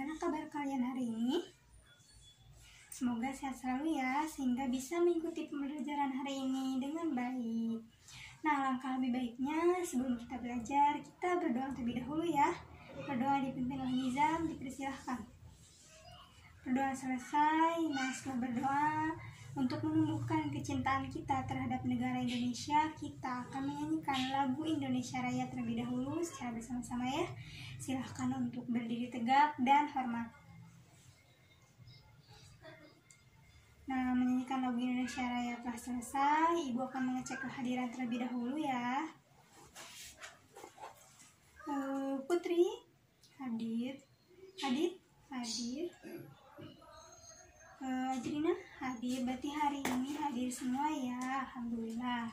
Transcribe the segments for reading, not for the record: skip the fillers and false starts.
Bagaimana kabar kalian hari ini? Semoga sehat selalu ya, sehingga bisa mengikuti pembelajaran hari ini dengan baik. Nah, langkah lebih baiknya sebelum kita belajar, kita berdoa terlebih dahulu ya. Berdoa dipimpin oleh Nizam, dipersilahkan. Berdoa selesai, nah setelah berdoa, untuk menumbuhkan kecintaan kita terhadap negara Indonesia, kita akan menyanyikan lagu Indonesia Raya terlebih dahulu secara bersama-sama ya. Silahkan untuk berdiri tegak dan hormat. Nah, menyanyikan lagu Indonesia Raya telah selesai, Ibu akan mengecek kehadiran terlebih dahulu ya. Putri, hadir. Adit, hadir. Ajrina hadir, berarti hari ini hadir semua ya, alhamdulillah.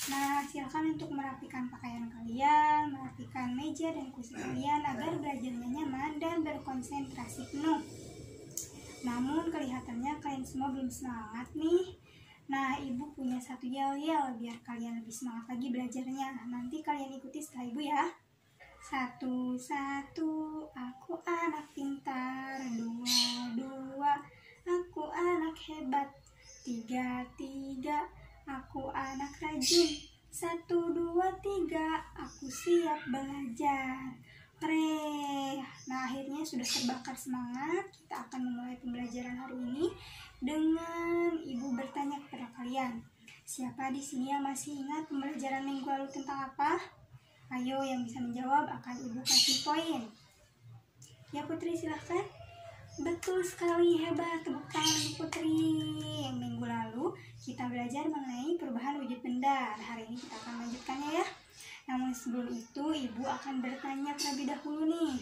Nah, silakan untuk merapikan pakaian kalian, merapikan meja dan kursi kalian agar belajarnya nyaman dan berkonsentrasi penuh. Namun kelihatannya kalian semua belum semangat nih. Nah, Ibu punya satu yel-yel biar kalian lebih semangat lagi belajarnya. Nanti kalian ikuti setelah Ibu ya. 1, 1, aku anak pintar. 2, 2, aku anak hebat. 3, 3, aku anak rajin. 1, 2, 3, aku siap belajar. Hore. Nah, akhirnya sudah terbakar semangat. Kita akan memulai pembelajaran hari ini dengan Ibu bertanya kepada kalian. Siapa di sini yang masih ingat pembelajaran minggu lalu tentang apa? Ayo, yang bisa menjawab akan Ibu kasih poin. Ya Putri, silahkan. Betul sekali, hebat, tepuk tangan Putri. Minggu lalu kita belajar mengenai perubahan wujud benda. Hari ini kita akan melanjutkannya ya. Namun sebelum itu Ibu akan bertanya terlebih dahulu nih.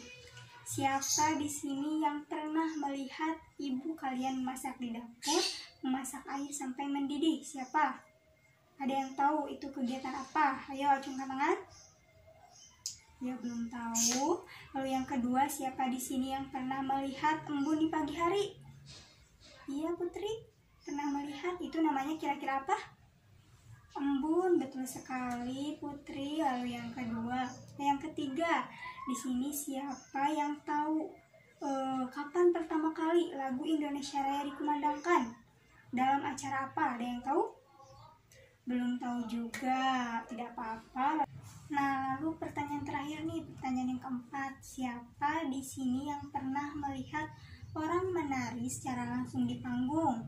Siapa di sini yang pernah melihat ibu kalian memasak di dapur, memasak air sampai mendidih? Siapa? Ada yang tahu itu kegiatan apa? Ayo acungkan tangan. Ya, belum tahu. Lalu yang kedua, siapa di sini yang pernah melihat embun di pagi hari? Iya Putri, pernah melihat. Itu namanya kira-kira apa? Embun, betul sekali Putri. Lalu yang kedua, yang ketiga, di sini siapa yang tahu kapan pertama kali lagu Indonesia Raya dikumandangkan? Dalam acara apa? Ada yang tahu? Belum tahu juga, tidak apa-apa. Nah, lalu pertanyaan terakhir nih, pertanyaan yang keempat. Siapa di sini yang pernah melihat orang menari secara langsung di panggung?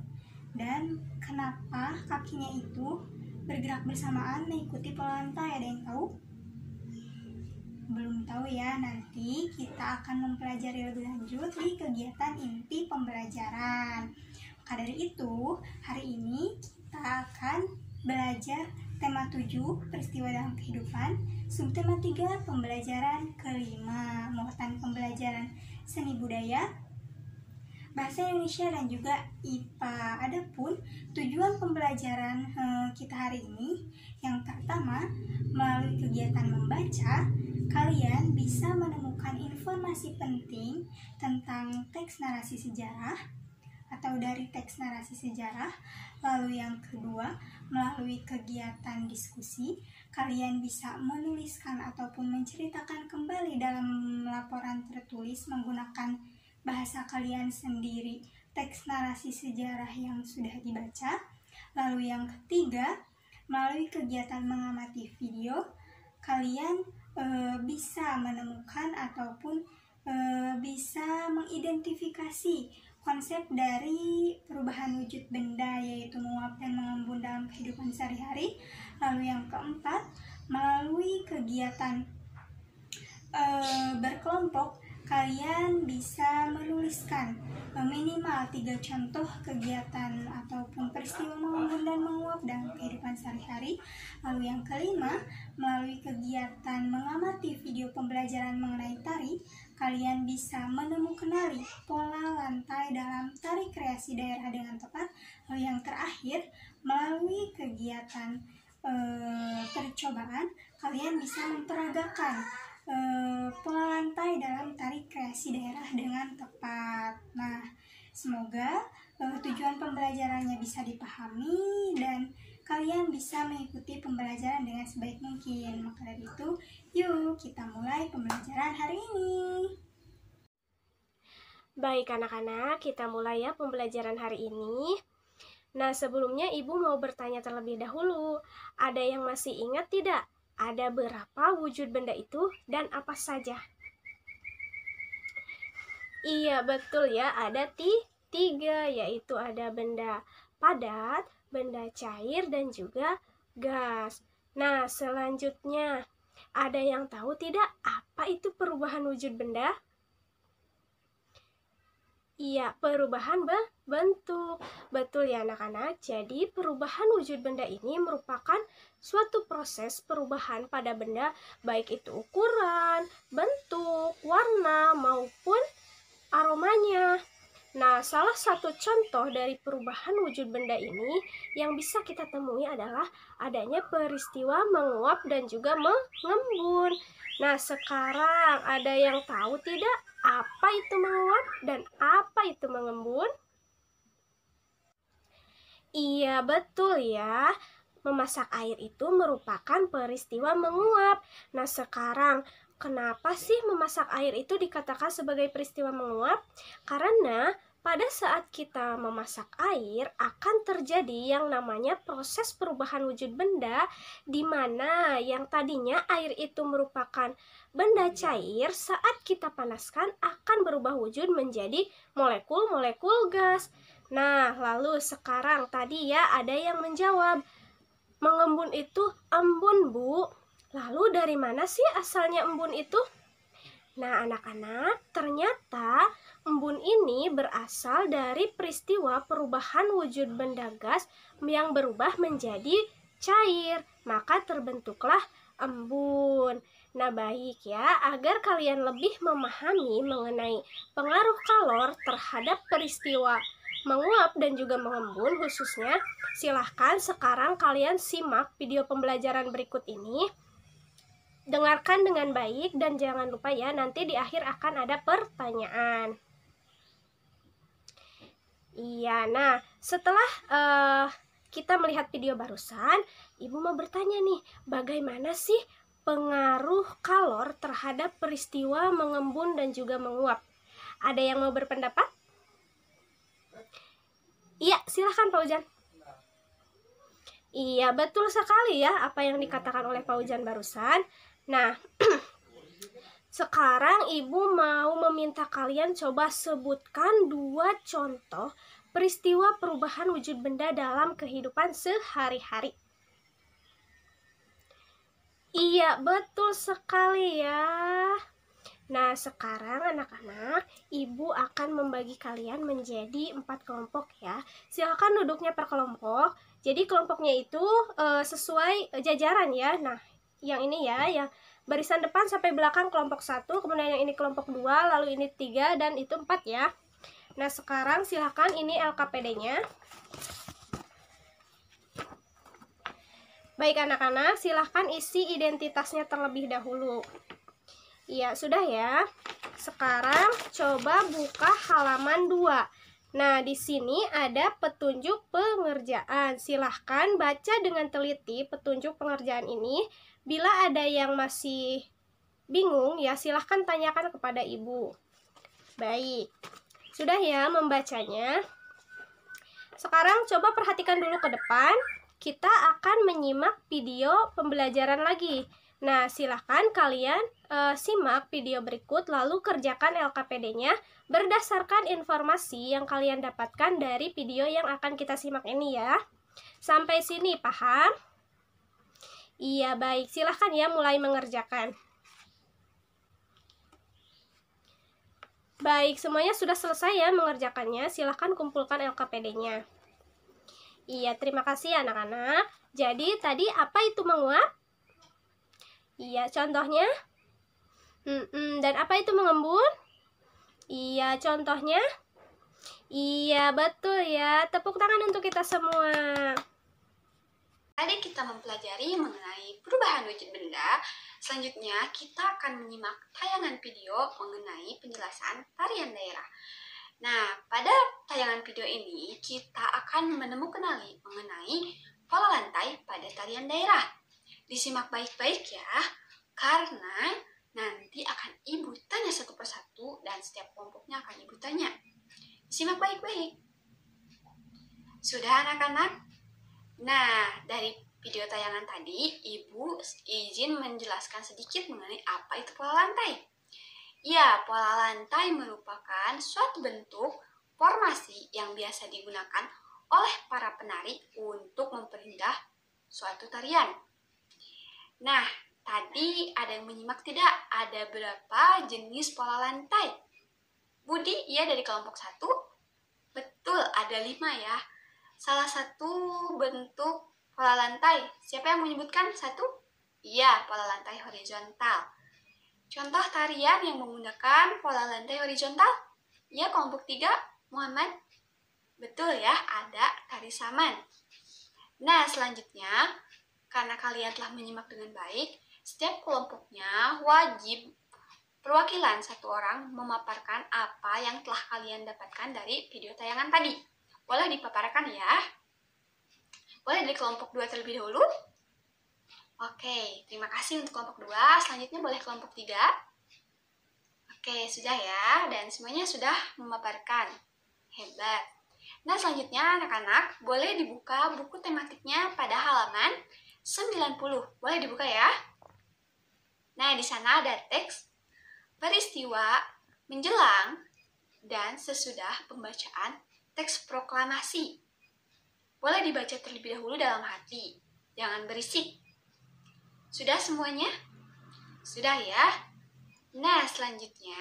Dan kenapa kakinya itu bergerak bersamaan mengikuti pola lantai? Ada yang tahu? Belum tahu ya, nanti kita akan mempelajari lebih lanjut di kegiatan inti pembelajaran. Maka dari itu, hari ini kita akan belajar tema 7, peristiwa dalam kehidupan, subtema 3, pembelajaran kelima, muatan pembelajaran seni budaya, bahasa Indonesia dan juga IPA. Adapun tujuan pembelajaran kita hari ini, yang pertama, melalui kegiatan membaca, kalian bisa menemukan informasi penting tentang teks narasi sejarah atau dari teks narasi sejarah. Lalu yang kedua, melalui kegiatan diskusi, kalian bisa menuliskan ataupun menceritakan kembali dalam laporan tertulis menggunakan bahasa kalian sendiri teks narasi sejarah yang sudah dibaca. Lalu yang ketiga, melalui kegiatan mengamati video, kalian bisa menemukan ataupun bisa mengidentifikasi konsep dari perubahan wujud benda, yaitu menguap dan mengembun dalam kehidupan sehari-hari. Lalu yang keempat, melalui kegiatan berkelompok, kalian bisa menuliskan minimal 3 contoh kegiatan ataupun peristiwa mengembun dan menguap dalam kehidupan sehari-hari. Lalu yang kelima, melalui kegiatan mengamati video pembelajaran mengenai tari, kalian bisa menemukan pola lantai dalam tari kreasi daerah dengan tepat. Lalu yang terakhir, melalui kegiatan percobaan, kalian bisa memperagakan pola lantai dalam tari kreasi daerah dengan tepat. Nah, semoga tujuan pembelajarannya bisa dipahami dan kalian bisa mengikuti pembelajaran dengan sebaik mungkin. Maka dari itu, yuk kita mulai pembelajaran hari ini. Baik anak-anak, kita mulai ya pembelajaran hari ini. Nah, sebelumnya Ibu mau bertanya terlebih dahulu. Ada yang masih ingat tidak? Ada berapa wujud benda itu dan apa saja? Iya, betul ya. Ada tiga, yaitu ada benda padat, benda cair, dan juga gas. Nah, selanjutnya, ada yang tahu tidak apa itu perubahan wujud benda? Iya, perubahan bentuk. Betul ya anak-anak. Jadi perubahan wujud benda ini merupakan suatu proses perubahan pada benda, baik itu ukuran, bentuk, warna, maupun aromanya. Nah, salah satu contoh dari perubahan wujud benda ini yang bisa kita temui adalah adanya peristiwa menguap dan juga mengembun. Nah, sekarang ada yang tahu tidak apa itu menguap dan apa itu mengembun? Iya, betul ya. Memasak air itu merupakan peristiwa menguap. Nah, sekarang kenapa sih memasak air itu dikatakan sebagai peristiwa menguap? Karena pada saat kita memasak air akan terjadi yang namanya proses perubahan wujud benda, di mana yang tadinya air itu merupakan benda cair, saat kita panaskan akan berubah wujud menjadi molekul-molekul gas. Nah, lalu sekarang tadi ya ada yang menjawab, mengembun itu embun, Bu. Lalu dari mana sih asalnya embun itu? Nah, anak-anak, ternyata embun ini berasal dari peristiwa perubahan wujud benda gas yang berubah menjadi cair. Maka terbentuklah embun. Nah, baik ya, agar kalian lebih memahami mengenai pengaruh kalor terhadap peristiwa menguap dan juga mengembun khususnya, silahkan sekarang kalian simak video pembelajaran berikut ini. Dengarkan dengan baik dan jangan lupa ya, nanti di akhir akan ada pertanyaan. Iya, nah setelah kita melihat video barusan, Ibu mau bertanya nih, bagaimana sih pengaruh kalor terhadap peristiwa mengembun dan juga menguap? Ada yang mau berpendapat? Iya, silahkan Pak Ujan. Iya, betul sekali ya apa yang dikatakan oleh Pak Ujan barusan. Nah, sekarang Ibu mau meminta kalian coba sebutkan 2 contoh peristiwa perubahan wujud benda dalam kehidupan sehari-hari. Iya, betul sekali ya. Nah, sekarang anak-anak, Ibu akan membagi kalian menjadi 4 kelompok ya. Silakan duduknya per kelompok. Jadi kelompoknya itu sesuai jajaran ya. Nah, yang ini ya, yang barisan depan sampai belakang kelompok 1, kemudian yang ini kelompok 2, lalu ini 3, dan itu 4 ya. Nah, sekarang silakan ini LKPD-nya. Baik anak-anak, silahkan isi identitasnya terlebih dahulu. Iya, sudah ya. Sekarang coba buka halaman 2. Nah, di sini ada petunjuk pengerjaan. Silahkan baca dengan teliti petunjuk pengerjaan ini. Bila ada yang masih bingung, ya silahkan tanyakan kepada Ibu. Baik, sudah ya membacanya. Sekarang coba perhatikan dulu ke depan. Kita akan menyimak video pembelajaran lagi. Nah, silahkan kalian simak video berikut lalu kerjakan LKPD-nya berdasarkan informasi yang kalian dapatkan dari video yang akan kita simak ini ya. Sampai sini paham? Iya, baik. Silahkan ya mulai mengerjakan. Baik, semuanya sudah selesai ya mengerjakannya. Silahkan kumpulkan LKPD-nya. Iya, terima kasih anak-anak. Jadi tadi apa itu menguap? Iya, contohnya. Dan apa itu mengembun? Iya, contohnya. Iya, betul ya. Tepuk tangan untuk kita semua. Tadi kita mempelajari mengenai perubahan wujud benda. Selanjutnya kita akan menyimak tayangan video mengenai penjelasan tarian daerah. Nah, pada tayangan video ini kita akan menemukan mengenai pola lantai pada tarian daerah. Disimak baik-baik ya, karena Nanti akan Ibu tanya satu persatu dan setiap kelompoknya akan Ibu tanya. Simak baik-baik. Sudah anak-anak? Nah, dari video tayangan tadi, Ibu izin menjelaskan sedikit mengenai apa itu pola lantai. Ya, pola lantai merupakan suatu bentuk formasi yang biasa digunakan oleh para penari untuk memperindah suatu tarian. Nah, tadi ada yang menyimak tidak? Ada berapa jenis pola lantai? Budi, ya dari kelompok 1? Betul, ada 5 ya. Salah satu bentuk pola lantai, siapa yang menyebutkan 1? Iya, pola lantai horizontal. Contoh tarian yang menggunakan pola lantai horizontal? Ya, kelompok 3, Muhammad. Betul ya, ada tari saman. Nah, selanjutnya, karena kalian telah menyimak dengan baik, setiap kelompoknya wajib perwakilan satu orang memaparkan apa yang telah kalian dapatkan dari video tayangan tadi. Boleh dipaparkan ya? Boleh dari kelompok 2 terlebih dahulu? Oke, terima kasih untuk kelompok 2. Selanjutnya boleh kelompok 3. Oke, sudah ya. Dan semuanya sudah memaparkan. Hebat. Nah, selanjutnya anak-anak boleh dibuka buku tematiknya pada halaman 90. Boleh dibuka ya? Nah, di sana ada teks peristiwa menjelang dan sesudah pembacaan teks proklamasi. Boleh dibaca terlebih dahulu dalam hati. Jangan berisik. Sudah semuanya? Sudah ya? Nah, selanjutnya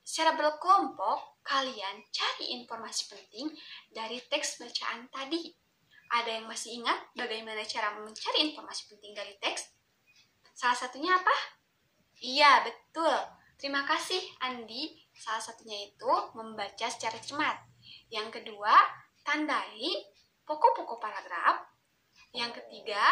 secara berkelompok, kalian cari informasi penting dari teks bacaan tadi. Ada yang masih ingat bagaimana cara mencari informasi penting dari teks? Salah satunya apa? Iya, betul. Terima kasih, Andi. Salah satunya itu membaca secara cermat. Yang kedua, tandai pokok-pokok paragraf. Yang ketiga,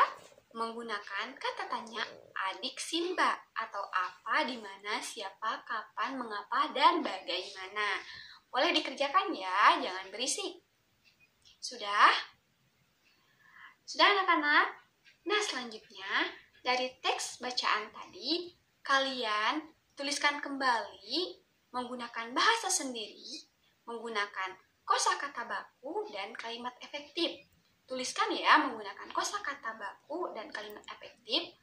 menggunakan kata tanya adik Simba atau apa, di mana, siapa, kapan, mengapa, dan bagaimana. Boleh dikerjakan ya, jangan berisik. Sudah? Sudah anak-anak? Nah, selanjutnya dari teks bacaan tadi, kalian tuliskan kembali menggunakan bahasa sendiri, menggunakan kosakata baku dan kalimat efektif. Tuliskan ya menggunakan kosakata baku dan kalimat efektif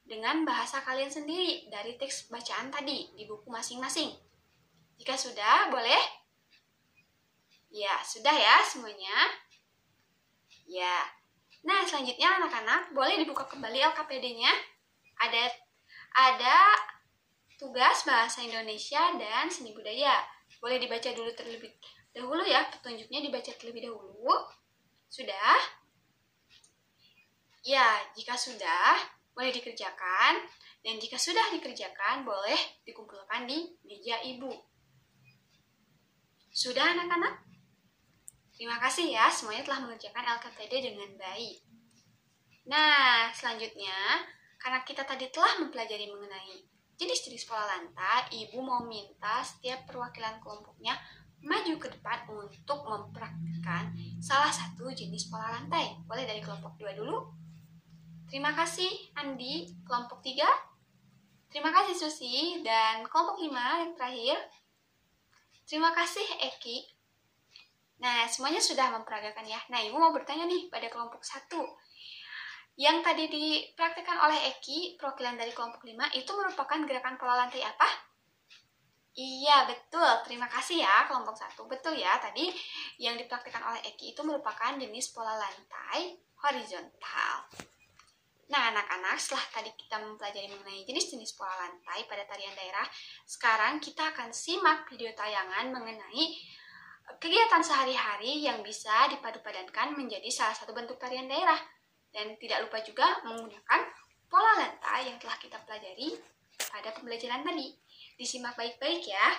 dengan bahasa kalian sendiri dari teks bacaan tadi di buku masing-masing. Jika sudah, boleh? Ya, sudah ya semuanya? Ya. Nah, selanjutnya anak-anak boleh dibuka kembali LKPD-nya. Ada tugas bahasa Indonesia dan seni budaya. Boleh dibaca dulu terlebih dahulu ya, petunjuknya dibaca terlebih dahulu. Sudah? Ya, jika sudah, boleh dikerjakan. Dan jika sudah dikerjakan, boleh dikumpulkan di meja ibu. Sudah anak-anak? Terima kasih ya, semuanya telah mengerjakan LKPD dengan baik. Nah, selanjutnya, karena kita tadi telah mempelajari mengenai jenis-jenis pola lantai, ibu mau minta setiap perwakilan kelompoknya maju ke depan untuk mempraktikkan salah satu jenis pola lantai. Boleh dari kelompok 2 dulu. Terima kasih Andi, kelompok 3. Terima kasih Susi, dan kelompok 5 yang terakhir. Terima kasih Eki. Nah, semuanya sudah memperagakan ya. Nah, ibu mau bertanya nih pada kelompok 1. Yang tadi dipraktikkan oleh Eki, perwakilan dari kelompok 5, itu merupakan gerakan pola lantai apa? Iya, betul. Terima kasih ya, kelompok 1. Betul ya, tadi yang dipraktikkan oleh Eki itu merupakan jenis pola lantai horizontal. Nah, anak-anak, setelah tadi kita mempelajari mengenai jenis-jenis pola lantai pada tarian daerah, sekarang kita akan simak video tayangan mengenai kegiatan sehari-hari yang bisa dipadu-padankan menjadi salah satu bentuk tarian daerah. Dan tidak lupa juga menggunakan pola lantai yang telah kita pelajari pada pembelajaran tadi. Disimak baik-baik ya.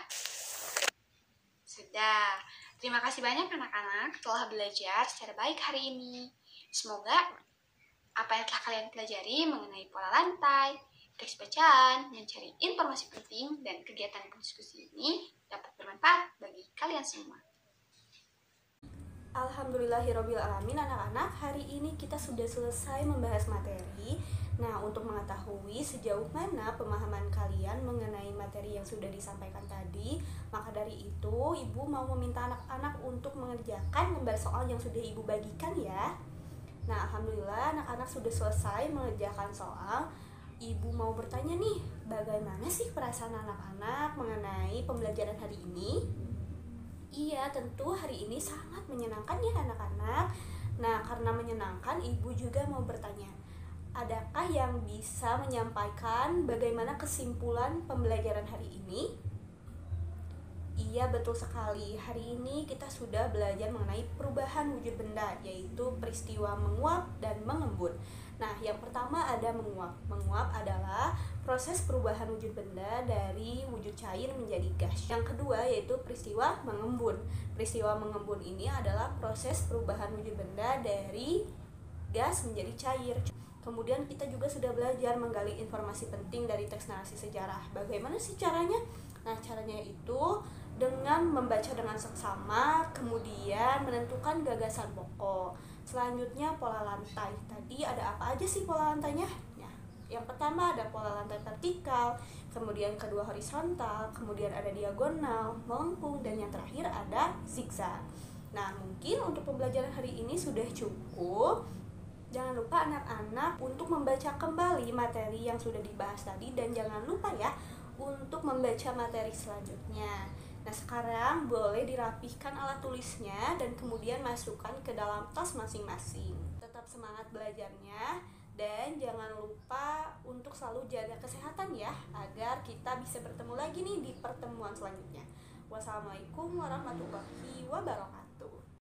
Sudah. Terima kasih banyak anak-anak telah belajar secara baik hari ini. Semoga apa yang telah kalian pelajari mengenai pola lantai, teks bacaan, mencari informasi penting, dan kegiatan diskusi ini dapat bermanfaat bagi kalian semua. Alhamdulillahirobbilalamin anak-anak, hari ini kita sudah selesai membahas materi Nah, untuk mengetahui sejauh mana pemahaman kalian mengenai materi yang sudah disampaikan tadi, maka dari itu Ibu mau meminta anak-anak untuk mengerjakan lembar soal yang sudah Ibu bagikan ya. Nah, alhamdulillah anak-anak sudah selesai mengerjakan soal. Ibu mau bertanya nih, bagaimana sih perasaan anak-anak mengenai pembelajaran hari ini? Iya, tentu hari ini sangat menyenangkan ya anak-anak. Nah, karena menyenangkan, Ibu juga mau bertanya, adakah yang bisa menyampaikan bagaimana kesimpulan pembelajaran hari ini? Iya, betul sekali. Hari ini kita sudah belajar mengenai perubahan wujud benda, yaitu peristiwa menguap dan mengembun. Nah, yang pertama ada menguap. Menguap adalah proses perubahan wujud benda dari wujud cair menjadi gas. Yang kedua yaitu peristiwa mengembun. Peristiwa mengembun ini adalah proses perubahan wujud benda dari gas menjadi cair. Kemudian kita juga sudah belajar menggali informasi penting dari teks narasi sejarah. Bagaimana sih caranya? Nah, caranya itu dengan membaca dengan seksama, kemudian menentukan gagasan pokok. Selanjutnya pola lantai. Tadi ada apa aja sih pola lantainya? Nah, yang pertama ada pola lantai vertikal, kemudian kedua horizontal, kemudian ada diagonal, melengkung, dan yang terakhir ada zigzag. Nah, mungkin untuk pembelajaran hari ini sudah cukup. Jangan lupa anak-anak untuk membaca kembali materi yang sudah dibahas tadi, dan jangan lupa ya untuk membaca materi selanjutnya. Nah, sekarang boleh dirapihkan alat tulisnya dan kemudian masukkan ke dalam tas masing-masing. Tetap semangat belajarnya dan jangan lupa untuk selalu jaga kesehatan ya, agar kita bisa bertemu lagi nih di pertemuan selanjutnya. Wassalamualaikum warahmatullahi wabarakatuh.